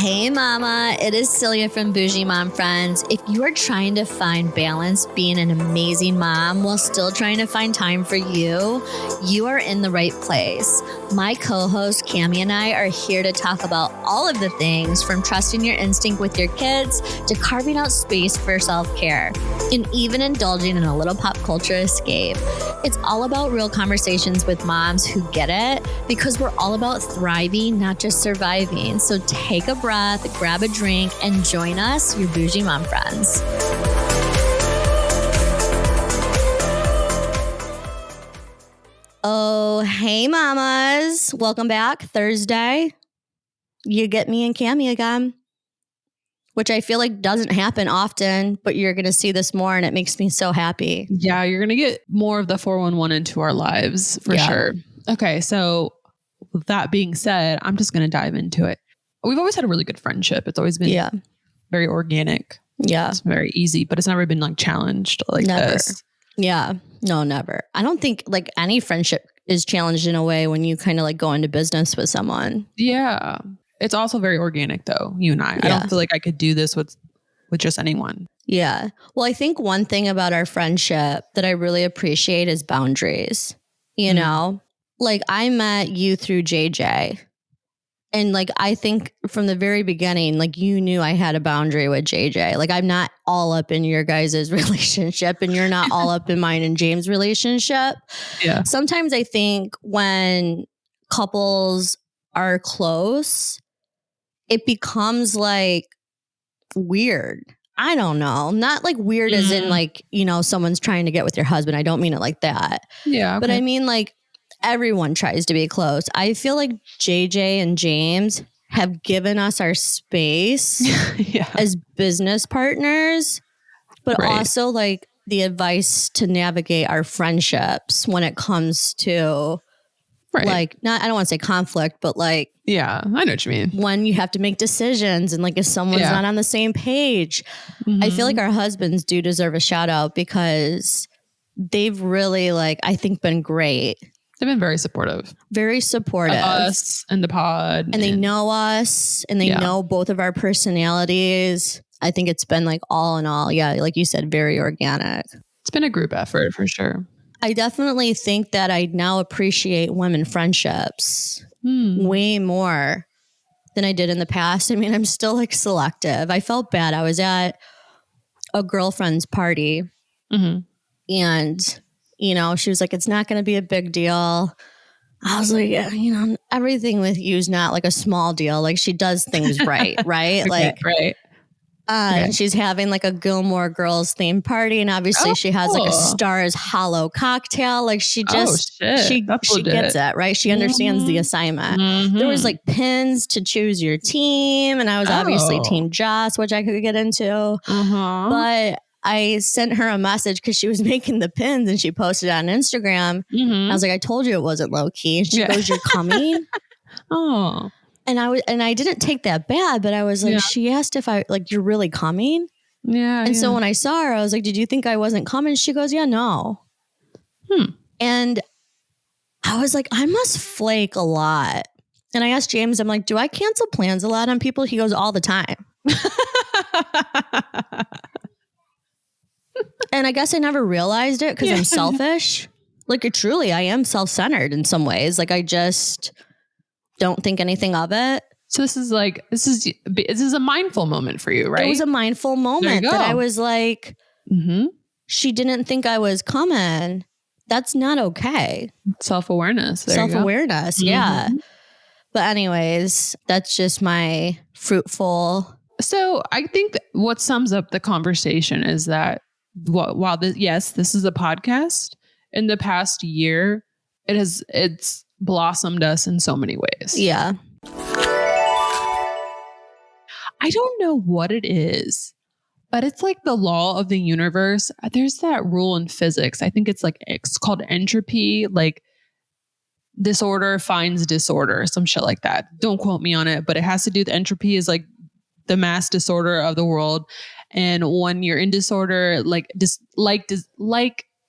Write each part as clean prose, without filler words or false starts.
Hey mama, it is Celia from Bougie Mom Friends. If you are trying to find balance being an amazing mom while still trying to find time for you, you are in the right place. My co-host Cammie and I are here to talk about all of the things from trusting your instinct with your kids to carving out space for self-care and even indulging in a little pop culture escape. It's all about real conversations with moms who get it because we're all about thriving, not just surviving. So take a breath, grab a drink, and join us, your Bougie Mom Friends. Oh, hey mamas. Welcome back. Thursday. You get me and Cammie again, which I feel like doesn't happen often, but you're going to see this more and it makes me so happy. Yeah, you're going to get more of the 411 into our lives for sure. Okay, so with that being said, I'm just going to dive into it. We've always had a really good friendship. It's always been very organic. Yeah. It's very easy, but it's never been like challenged like this. Yeah. No, never. I don't think like any friendship is challenged in a way when you kind of like go into business with someone. Yeah. It's also very organic though, you and I. I don't feel like I could do this with just anyone. Yeah. Well, I think one thing about our friendship that I really appreciate is boundaries. You know, like I met you through JJ. And like, I think from the very beginning, like you knew I had a boundary with JJ. Like I'm not all up in your guys' relationship and you're not all up in mine and James' relationship. Yeah. Sometimes I think when couples are close, it becomes like weird. I don't know. Not like weird as in like, you know, someone's trying to get with your husband. I don't mean it like that. Yeah. Okay. But I mean like, everyone tries to be close. I feel like JJ and James have given us our space as business partners, but also like the advice to navigate our friendships when it comes to like, not, I don't want to say conflict, but like, yeah, I know what you mean. When you have to make decisions and like if someone's not on the same page, I feel like our husbands do deserve a shout out because they've really like, I think been great. They've been very supportive. Very supportive. Of us and the pod. And they know us and they know both of our personalities. I think it's been like all in all, like you said, very organic. It's been a group effort for sure. I definitely think that I now appreciate women friendships way more than I did in the past. I mean, I'm still like selective. I felt bad. I was at a girlfriend's party and you know, she was like, it's not going to be a big deal. I was like, yeah, you know, everything with you is not like a small deal. Like she does things right, right? And she's having like a Gilmore Girls themed party. And obviously she has like a Stars Hollow cocktail. Like she just, she gets it, right? She understands the assignment. There was like pins to choose your team. And I was obviously Team Joss, which I could get into. But I sent her a message because she was making the pins and she posted it on Instagram. I was like, I told you it wasn't low key. And she goes, you're coming? And I didn't take that bad, but I was like, she asked if I like, you're really coming? And so when I saw her, I was like, did you think I wasn't coming? She goes, yeah, no. And I was like, I must flake a lot. And I asked James, I'm like, do I cancel plans a lot on people? He goes, all the time. And I guess I never realized it because I'm selfish. Like truly, I am self-centered in some ways. Like I just don't think anything of it. So this is a mindful moment for you, right? It was a mindful moment that I was like, she didn't think I was coming. That's not okay. Self-awareness. Self-awareness. Yeah. But anyways, that's just my fruitful. So I think what sums up the conversation is that while this is a podcast, in the past year, it's blossomed us in so many ways. Yeah. I don't know what it is, but it's like the law of the universe. There's that rule in physics. I think it's called entropy, like disorder finds disorder, some shit like that. Don't quote me on it, but it has to do with entropy is like the mass disorder of the world. And when you're in disorder, like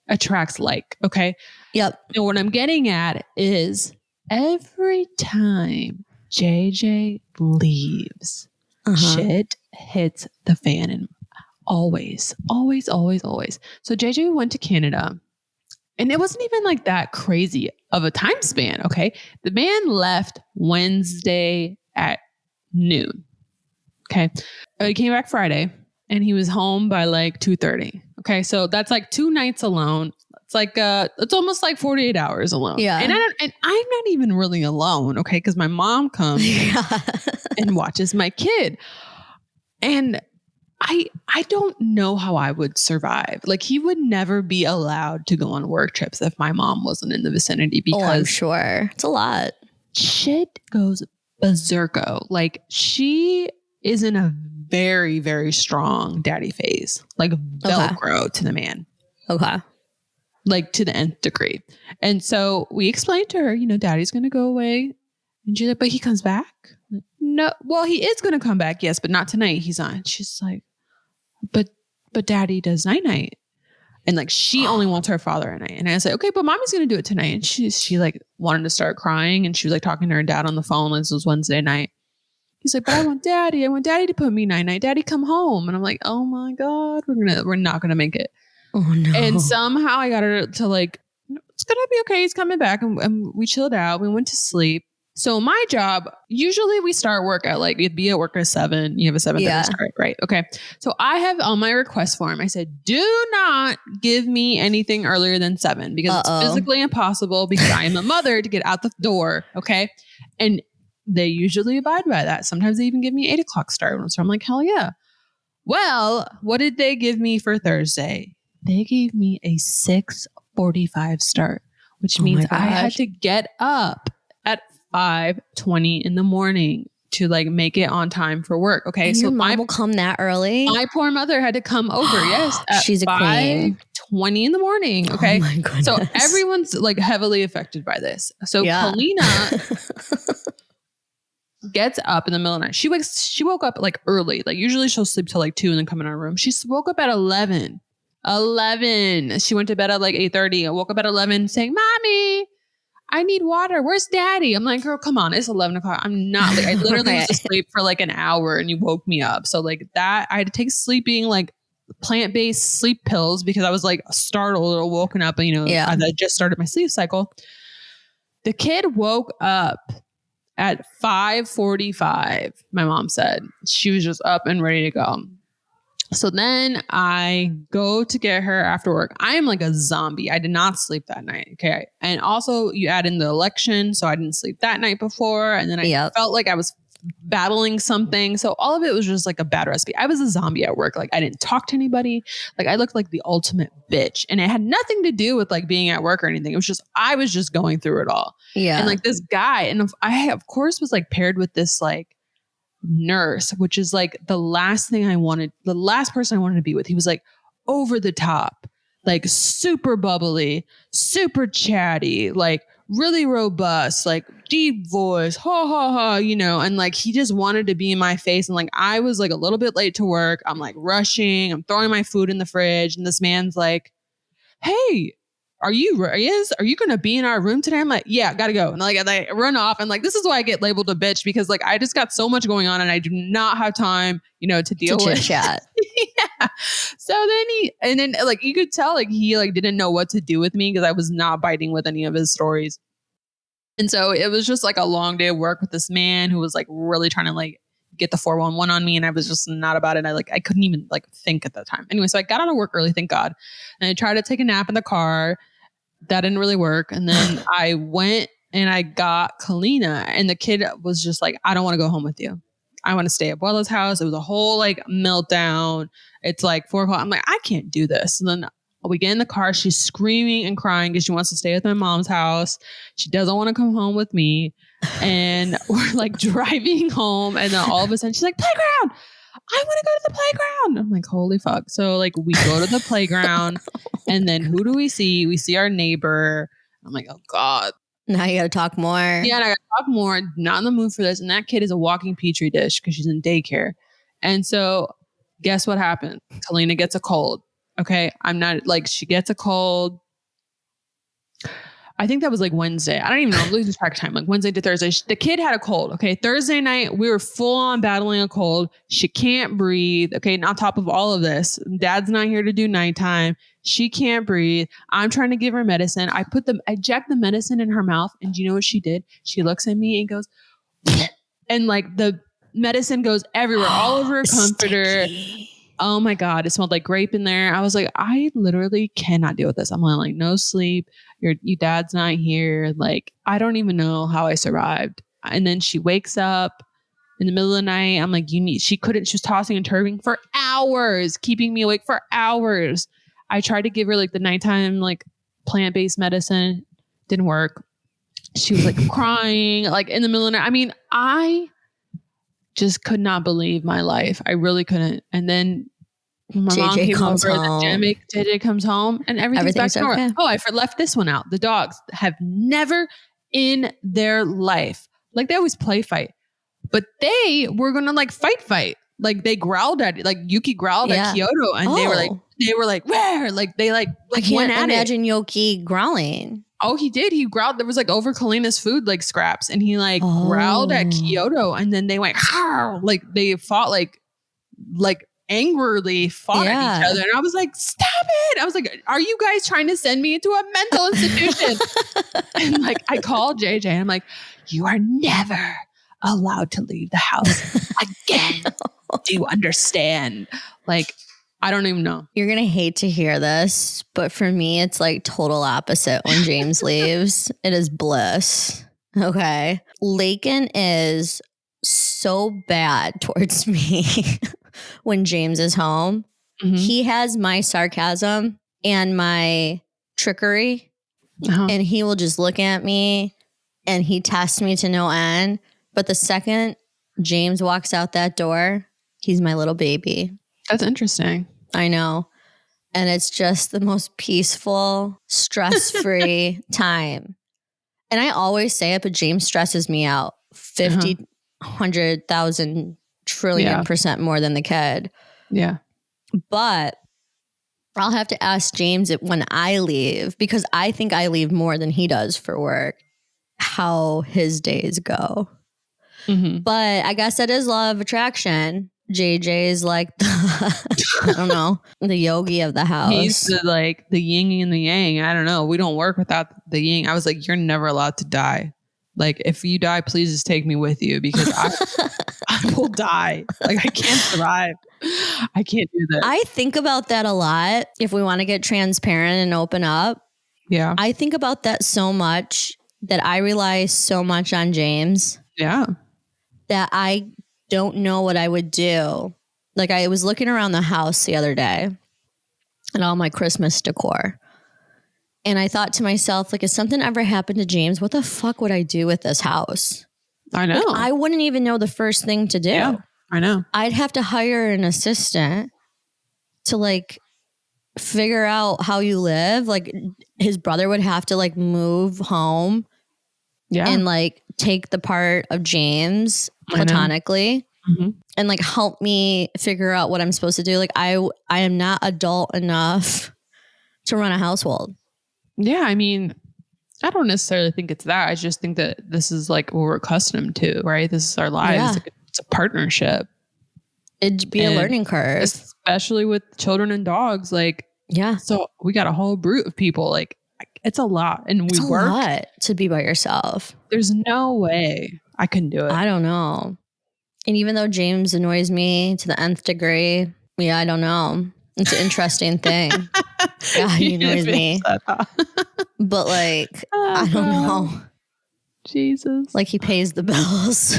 attracts like, okay? Yep. And what I'm getting at is every time JJ leaves, shit hits the fan. And always. So JJ went to Canada. And it wasn't even like that crazy of a time span, okay? The man left Wednesday at noon, okay? He came back Friday, and he was home by like 2:30, okay? So that's like 2 nights alone. It's like, it's almost like 48 hours alone. Yeah. And I'm not even really alone, okay? Because my mom comes and watches my kid. And I don't know how I would survive. Like, he would never be allowed to go on work trips if my mom wasn't in the vicinity, because I'm sure it's a lot. Shit goes berserko. Like, she is in a very, very strong daddy phase, like Velcro to the man. Okay. Like, to the nth degree. And so we explained to her, daddy's going to go away. And she's like, but he comes back? No. Well, he is going to come back. Yes, but not tonight. He's on. She's like, but daddy does night. And like, she only wants her father at night. And I said, okay, but mommy's going to do it tonight. And she like wanted to start crying, and she was like talking to her dad on the phone. This was Wednesday night. He's like, but I want daddy to put me night. Daddy, come home. And I'm like, oh my God, we're not going to make it. Oh no. And somehow I got her to like, it's going to be okay. He's coming back. And we chilled out. We went to sleep. So my job, usually we start work at like, you'd be at work at 7. You have a 7:30 start, right? Okay. So I have on my request form, I said, do not give me anything earlier than 7, because it's physically impossible, because I am a mother, to get out the door. Okay. And they usually abide by that. Sometimes they even give me 8 o'clock start. So I'm like, hell yeah. Well, what did they give me for Thursday? They gave me a 6:45 start, which means I had to get up at 5:20 in the morning to like make it on time for work. Okay. And so your mom will come that early? My poor mother had to come over. Yes. She's a queen. 5:20 in the morning. Okay. Oh my goodness. So everyone's like heavily affected by this. So Kalina gets up in the middle of the night. She woke up like early. Like, usually she'll sleep till like 2 and then come in our room. She woke up at 11. She went to bed at like 8:30. I woke up at 11 saying, Mommy, I need water. Where's daddy? I'm like, girl, come on. It's 11 o'clock. I'm not like, I literally was asleep for like an hour and you woke me up. So like that, I had to take sleeping, like plant-based sleep pills, because I was like startled or woken up, and I just started my sleep cycle. The kid woke up at 5:45. My mom said she was just up and ready to go. So then I go to get her after work. I am like a zombie. I did not sleep that night. Okay. And also you add in the election. So I didn't sleep that night before. And then I felt like I was battling something. So all of it was just like a bad recipe. I was a zombie at work. Like, I didn't talk to anybody. Like, I looked like the ultimate bitch. And it had nothing to do with like being at work or anything. It was just, I was just going through it all. Yeah. And like this guy, and I of course was like paired with this like nurse, which is like the last person I wanted to be with. He was like over the top, like super bubbly, super chatty, like really robust, like deep voice, ha ha ha, and like he just wanted to be in my face. And like, I was like a little bit late to work. I'm like rushing, I'm throwing my food in the fridge, and this man's like, hey, are you going to be in our room today? I'm like, yeah, gotta go. And like, I run off, and like, this is why I get labeled a bitch, because like, I just got so much going on and I do not have time, to deal with chat. Yeah. So then like, you could tell like he like didn't know what to do with me, because I was not biting with any of his stories. And so it was just like a long day of work with this man who was like really trying to like get the 411 on me, and I was just not about it. I couldn't even like think at the time. Anyway, so I got out of work early, thank God. And I tried to take a nap in the car. That didn't really work. And then I went and I got Kalina, and the kid was just like, I don't want to go home with you. I want to stay at Abuela's house. It was a whole like meltdown. It's like 4 o'clock. I'm like, I can't do this. And then we get in the car. She's screaming and crying because she wants to stay at my mom's house. She doesn't want to come home with me. And we're like driving home. And then all of a sudden she's like, playground. I want to go to the playground. I'm like, holy fuck. So like we go to the playground, and then who do we see? We see our neighbor. I'm like, oh God. Now you got to talk more. Yeah, and I got to talk more. Not in the mood for this. And that kid is a walking petri dish because she's in daycare. And so guess what happened? Kalina gets a cold. Okay. I'm not like, she gets a cold. I think that was like Wednesday. I don't even know. I'm losing track of time. Like Wednesday to Thursday. The kid had a cold. Okay. Thursday night, we were full on battling a cold. She can't breathe. Okay. And on top of all of this, dad's not here to do nighttime. She can't breathe. I'm trying to give her medicine. I jacked the medicine in her mouth. And do you know what she did? She looks at me and goes, and like the medicine goes everywhere, all over her comforter. Sticky. Oh my God. It smelled like grape in there. I was like, I literally cannot deal with this. I'm like, no sleep. Your dad's not here. Like, I don't even know how I survived. And then she wakes up in the middle of the night. I'm like, she was tossing and turning for hours, keeping me awake for hours. I tried to give her like the nighttime, like plant-based medicine. Didn't work. She was like crying, like in the middle of the night. I mean, I just could not believe my life. I really couldn't. And then my mom came over, JJ comes home and everything's back to normal. Okay. Oh, I left this one out. The dogs have never in their life, like they always play fight, but they were going to like fight. Like they growled at it. Like Yuki growled at Kyoto and they were like, where? Like they like I can't imagine Yoki growling. Oh, he did. He growled. There was like over Kalina's food, like scraps. And he like growled at Kyoto. And then they went, like they fought like angrily fought at each other. And I was like, stop it. I was like, are you guys trying to send me into a mental institution? And like, I called JJ and I'm like, you are never allowed to leave the house again. Do you understand? Like, I don't even know. You're going to hate to hear this, but for me, it's like total opposite when James leaves. It is bliss. Okay. Lakin is so bad towards me when James is home. Mm-hmm. He has my sarcasm and my trickery, and he will just look at me and he tests me to no end. But the second James walks out that door, he's my little baby. That's interesting. I know. And it's just the most peaceful, stress-free time. And I always say it, but James stresses me out 50, 100,000 trillion % more than the kid. Yeah. But I'll have to ask James when I leave, because I think I leave more than he does for work, how his days go. Mm-hmm. But I guess that is law of attraction. JJ is like the, I don't know, the yogi of the house. He's the yin and the yang. I don't know. We don't work without the yin. I was like, you're never allowed to die. Like, if you die, please just take me with you, because I will die. Like, I can't survive. I can't do this. I think about that a lot. If we want to get transparent and open up. Yeah. I think about that so much that I rely so much on James. Yeah. That I don't know what I would do. Like, I was looking around the house the other day and all my Christmas decor. And I thought to myself, like, if something ever happened to James, what the fuck would I do with this house? I know. Like, I wouldn't even know the first thing to do. Yeah, I know. I'd have to hire an assistant to like figure out how you live. Like, his brother would have to like move home and like take the part of James platonically and like help me figure out what I'm supposed to do. Like, I am not adult enough to run a household. Yeah. I mean, I don't necessarily think it's that. I just think that this is like what we're accustomed to, right? This is our lives. Yeah. It's a partnership. It'd be a learning curve. Especially with children and dogs. Like, yeah. So we got a whole brood of people. Like, it's a lot. And it's a lot to be by yourself. There's no way I can do it. I don't know. And even though James annoys me to the nth degree, I don't know. It's an interesting thing. Yeah, he annoys me. But like, I don't know. Jesus. Like, he pays the bills.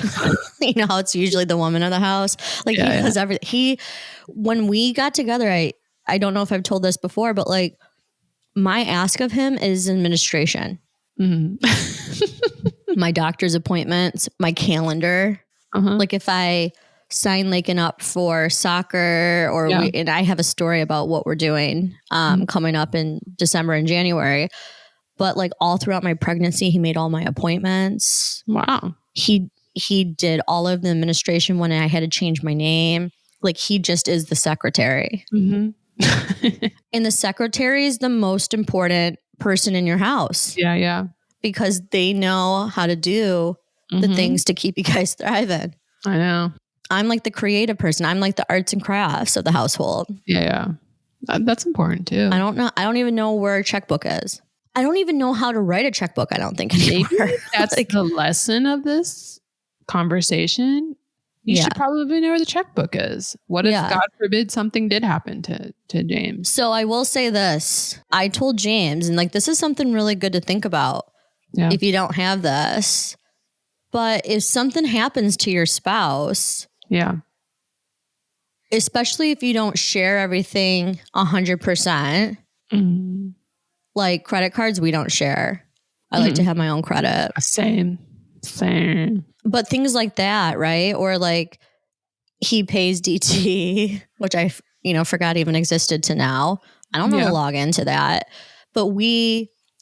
You know how it's usually the woman of the house. Like, he does everything. When we got together, I don't know if I've told this before, but like, my ask of him is administration. Mm-hmm. My doctor's appointments, my calendar. Like, if I sign Lakin up for soccer and I have a story about what we're doing coming up in December and January. But like, all throughout my pregnancy, he made all my appointments. Wow. He did all of the administration when I had to change my name. Like, he just is the secretary. Mm-hmm. And the secretary is the most important person in your house. Yeah. Yeah. Because they know how to do the things to keep you guys thriving. I know. I'm like the creative person. I'm like the arts and crafts of the household. Yeah. That's important too. I don't know. I don't even know where a checkbook is. I don't even know how to write a checkbook. I don't think anymore. Maybe that's like, the lesson of this conversation. You should probably know where the checkbook is. What if, God forbid, something did happen to James? So I will say this. I told James, and like, this is something really good to think about if you don't have this. But if something happens to your spouse, especially if you don't share everything 100%, like credit cards, we don't share. I like to have my own credit. Same. But things like that, right? Or like he pays DT, which I, forgot even existed to now. I don't know how to log into that. But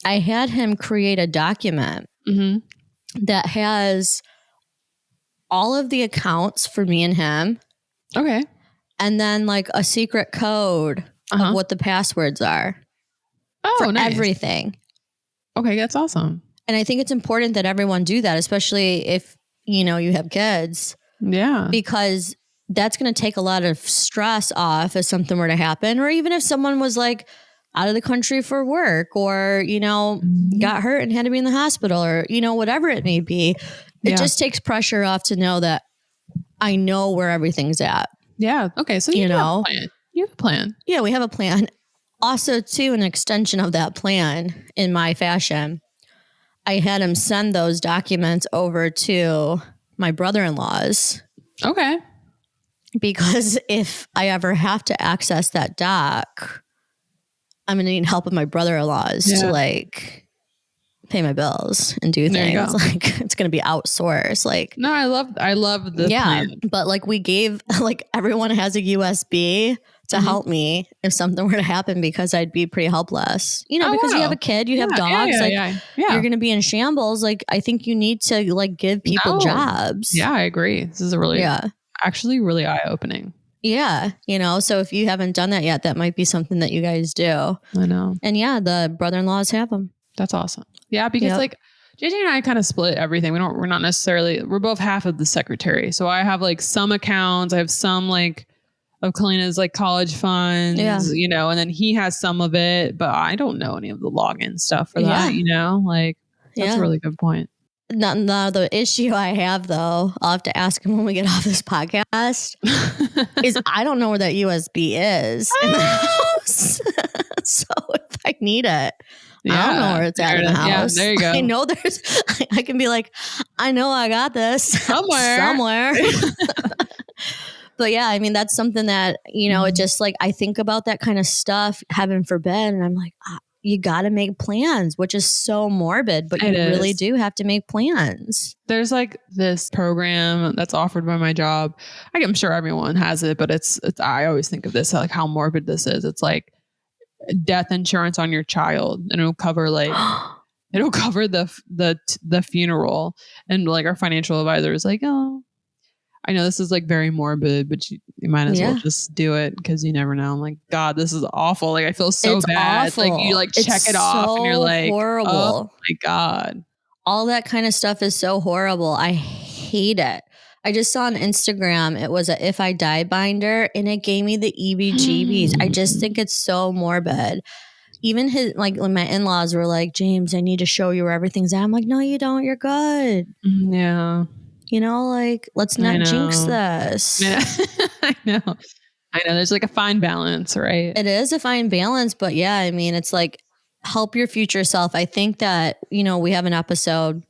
I had him create a document that has all of the accounts for me and him. Okay. And then like a secret code of what the passwords are. Oh, nice. Everything. Okay, that's awesome. And I think it's important that everyone do that, especially if, you have kids. Yeah. Because that's going to take a lot of stress off if something were to happen, or even if someone was like out of the country for work or, got hurt and had to be in the hospital or, whatever it may be. It just takes pressure off to know that I know where everything's at. Yeah. Okay. So you have a plan. You have a plan. Yeah, we have a plan. Also, too, an extension of that plan in my fashion, I had him send those documents over to my brother-in-law's. Okay. Because if I ever have to access that doc, I'm going to need help with my brother-in-law's to like pay my bills and do things. Like it's going to be outsourced. Like, no, I love the plan. But like we gave, like everyone has a USB to help me if something were to happen, because I'd be pretty helpless, because you have a kid, you have dogs, you're going to be in shambles. Like, I think you need to like give people jobs. Yeah, I agree. This is a really, actually really eye-opening. Yeah. So if you haven't done that yet, that might be something that you guys do. I know. And the brother-in-laws have them. That's awesome. Yeah. Because like JJ and I kind of split everything. We're not necessarily, we're both half of the secretary. So I have like some accounts. I have some like of Kalina's like college funds, and then he has some of it, but I don't know any of the login stuff for that, like that's a really good point. No, the issue I have though, I'll have to ask him when we get off this podcast, is I don't know where that USB is in the house. So if I need it, I don't know where it's at in the house. Yeah, there you go. I know I can be like, I know I got this somewhere. But yeah, I mean, that's something that, it just like, I think about that kind of stuff, heaven forbid. And I'm like, you got to make plans, which is so morbid, but you really do have to make plans. There's like this program that's offered by my job. I'm sure everyone has it, but it's I always think of this, like how morbid this is. It's like death insurance on your child, and it'll cover like, it'll cover the funeral. And like our financial advisor is like, oh, I know this is like very morbid, but you might as well just do it because you never know. I'm like, God, this is awful. Like I feel so bad. Awful. Like you like check it off and you're like, horrible. Oh my God. All that kind of stuff is so horrible. I hate it. I just saw on Instagram, it was a If I Die binder and it gave me the EBGBs. I just think it's so morbid. Even when my in-laws were like, James, I need to show you where everything's at. I'm like, no, you don't. You're good. Yeah. Like, let's not jinx this. Yeah. I know. There's like a fine balance, right? It is a fine balance, but yeah, I mean, it's like help your future self. I think that, we have an episode,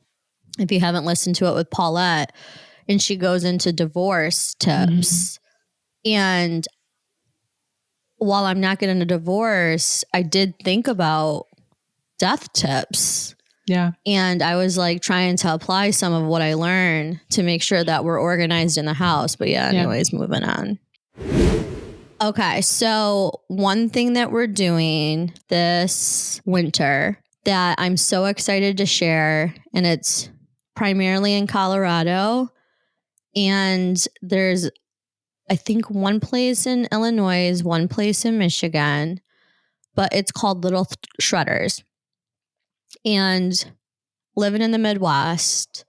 if you haven't listened to it, with Paulette, and she goes into divorce tips. And while I'm not getting a divorce, I did think about death tips. Yeah. And I was like trying to apply some of what I learned to make sure that we're organized in the house. But anyways, moving on. Okay. So one thing that we're doing this winter that I'm so excited to share, and it's primarily in Colorado, and there's, I think, one place in Illinois, one place in Michigan, but it's called Little Shredders. And living in the Midwest,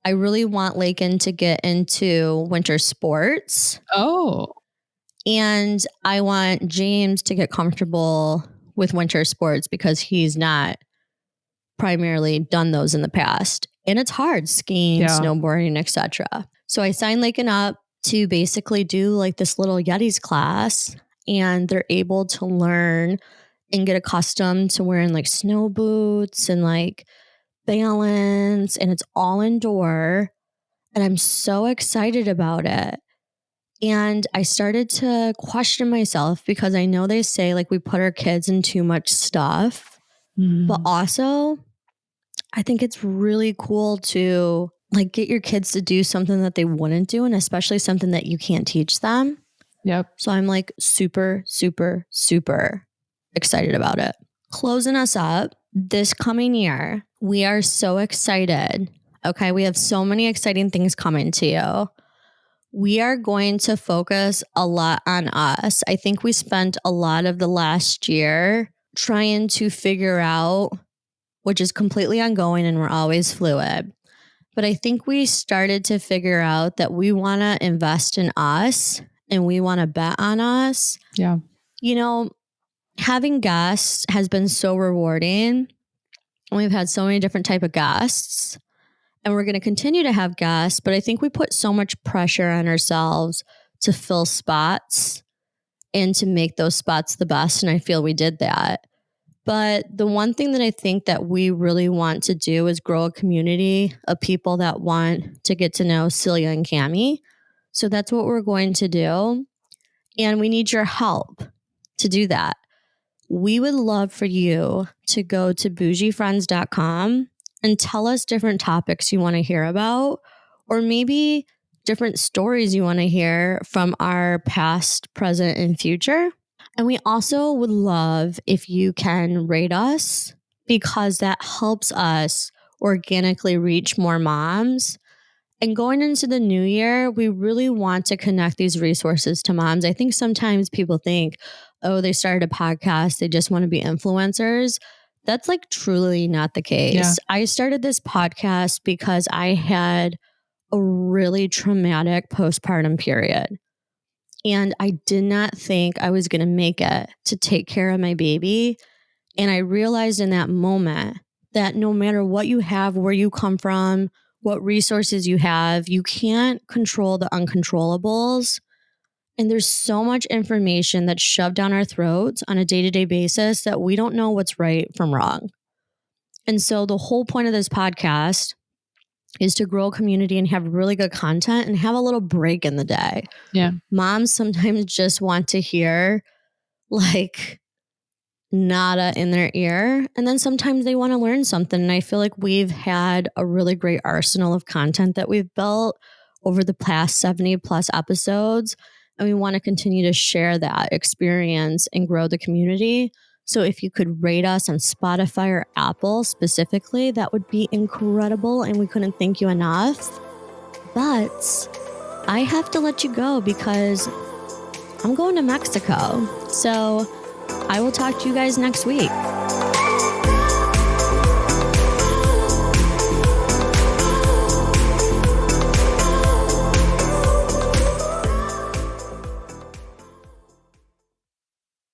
I really want Lakin to get into winter sports. Oh. And I want James to get comfortable with winter sports because he's not primarily done those in the past. And it's hard, skiing, snowboarding, etc. So I signed Lakin up to basically do like this little Yetis class, and they're able to learn and get accustomed to wearing like snow boots and like balance, and it's all indoor. And I'm so excited about it. And I started to question myself because I know they say like we put our kids in too much stuff, but also I think it's really cool to like get your kids to do something that they wouldn't do, and especially something that you can't teach them. Yep. So I'm like super, super, super excited about it. Closing us up this coming year, we are so excited. Okay, we have so many exciting things coming to you. We are going to focus a lot on us. I think we spent a lot of the last year trying to figure out, which is completely ongoing and we're always fluid. But I think we started to figure out that we want to invest in us and we want to bet on us. Yeah. You know, having guests has been so rewarding. We've had so many different type of guests. And we're going to continue to have guests, but I think we put so much pressure on ourselves to fill spots and to make those spots the best. And I feel we did that. But the one thing that I think that we really want to do is grow a community of people that want to get to know Celia and Cami. So that's what we're going to do. And we need your help to do that. We would love for you to go to bougiefriends.com and tell us different topics you want to hear about, or maybe different stories you want to hear from our past, present, and future. And we also would love if you can rate us, because that helps us organically reach more moms. And going into the new year, we really want to connect these resources to moms. I think sometimes people think, oh, they started a podcast, they just want to be influencers. That's like truly not the case. Yeah. I started this podcast because I had a really traumatic postpartum period. And I did not think I was going to make it to take care of my baby. And I realized in that moment that no matter what you have, where you come from, what resources you have, you can't control the uncontrollables. And there's so much information that's shoved down our throats on a day-to-day basis that we don't know what's right from wrong. And so the whole point of this podcast is to grow a community and have really good content and have a little break in the day. Yeah. Moms sometimes just want to hear like nada in their ear. And then sometimes they want to learn something. And I feel like we've had a really great arsenal of content that we've built over the past 70 plus episodes. And we want to continue to share that experience and grow the community. So if you could rate us on Spotify or Apple specifically, that would be incredible. And we couldn't thank you enough. But I have to let you go because I'm going to Mexico. So I will talk to you guys next week.